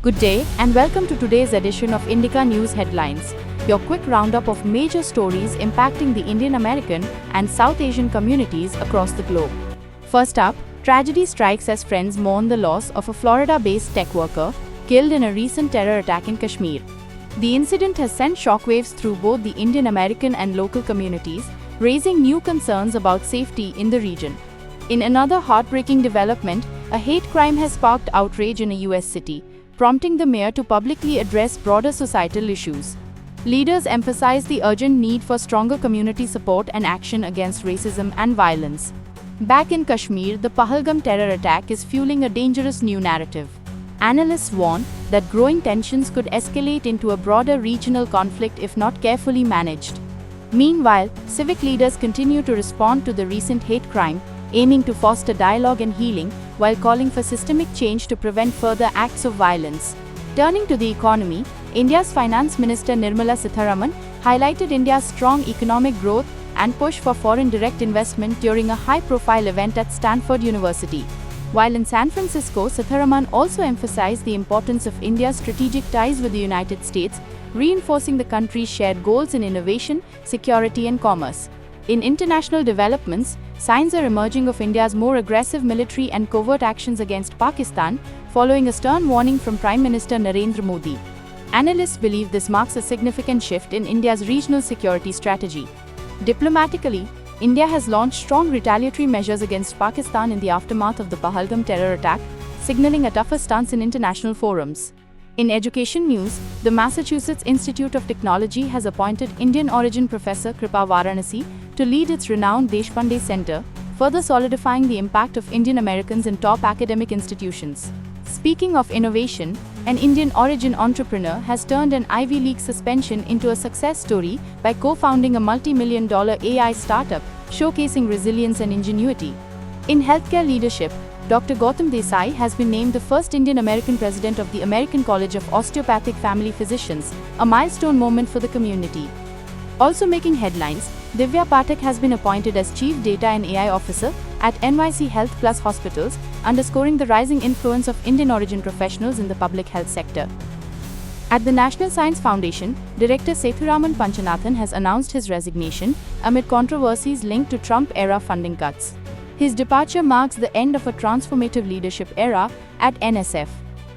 Good day and welcome to today's edition of Indica News Headlines, your quick roundup of major stories impacting the Indian American and South Asian communities across the globe. First up, tragedy strikes as friends mourn the loss of a Florida-based tech worker killed in a recent terror attack in Kashmir. The incident has sent shockwaves through both the Indian American and local communities, raising new concerns about safety in the region. In another heartbreaking development, a hate crime has sparked outrage in a US city, prompting the mayor to publicly address broader societal issues. Leaders emphasize the urgent need for stronger community support and action against racism and violence. Back in Kashmir, the Pahalgam terror attack is fueling a dangerous new narrative. Analysts warn that growing tensions could escalate into a broader regional conflict if not carefully managed. Meanwhile, civic leaders continue to respond to the recent hate crime, aiming to foster dialogue and healing, while calling for systemic change to prevent further acts of violence. Turning to the economy, India's Finance Minister Nirmala Sitharaman highlighted India's strong economic growth and push for foreign direct investment during a high-profile event at Stanford University. While in San Francisco, Sitharaman also emphasized the importance of India's strategic ties with the United States, reinforcing the country's shared goals in innovation, security and commerce. In international developments, signs are emerging of India's more aggressive military and covert actions against Pakistan, following a stern warning from Prime Minister Narendra Modi. Analysts believe this marks a significant shift in India's regional security strategy. Diplomatically, India has launched strong retaliatory measures against Pakistan in the aftermath of the Pahalgam terror attack, signaling a tougher stance in international forums. In education news, the Massachusetts Institute of Technology has appointed IndianOrigin Professor Kripa Varanasi to lead its renowned Deshpande Center, further solidifying the impact of Indian Americans in top academic institutions. Speaking of innovation, an Indian origin entrepreneur has turned an Ivy League suspension into a success story by co-founding a multi-million-dollar AI startup, showcasing resilience and ingenuity. In healthcare leadership, Dr. Gautam Desai has been named the first Indian American president of the American College of Osteopathic Family Physicians, a milestone moment for the community. Also making headlines, Divya Pathak has been appointed as Chief Data and AI Officer at NYC Health Plus Hospitals, underscoring the rising influence of Indian origin professionals in the public health sector. At the National Science Foundation, Director Sethuraman Panchanathan has announced his resignation amid controversies linked to Trump-era funding cuts. His departure marks the end of a transformative leadership era at NSF.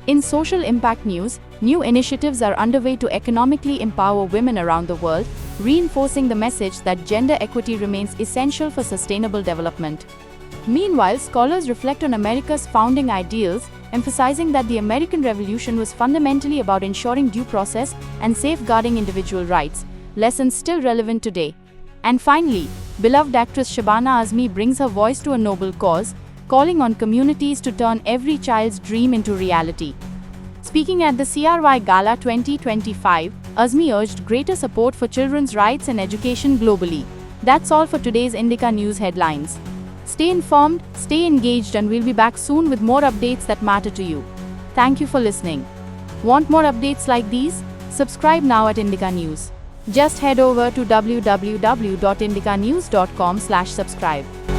In social impact news, new initiatives are underway to economically empower women around the world, reinforcing the message that gender equity remains essential for sustainable development. Meanwhile, scholars reflect on America's founding ideals, emphasizing that the American Revolution was fundamentally about ensuring due process and safeguarding individual rights, lessons still relevant today. And finally, beloved actress Shabana Azmi brings her voice to a noble cause, calling on communities to turn every child's dream into reality. Speaking at the CRY Gala 2025, Azmi urged greater support for children's rights and education globally. That's all for today's Indica News Headlines. Stay informed, stay engaged, and we'll be back soon with more updates that matter to you. Thank you for listening. Want more updates like these? Subscribe now at Indica News. Just head over to www.indicanews.com/subscribe.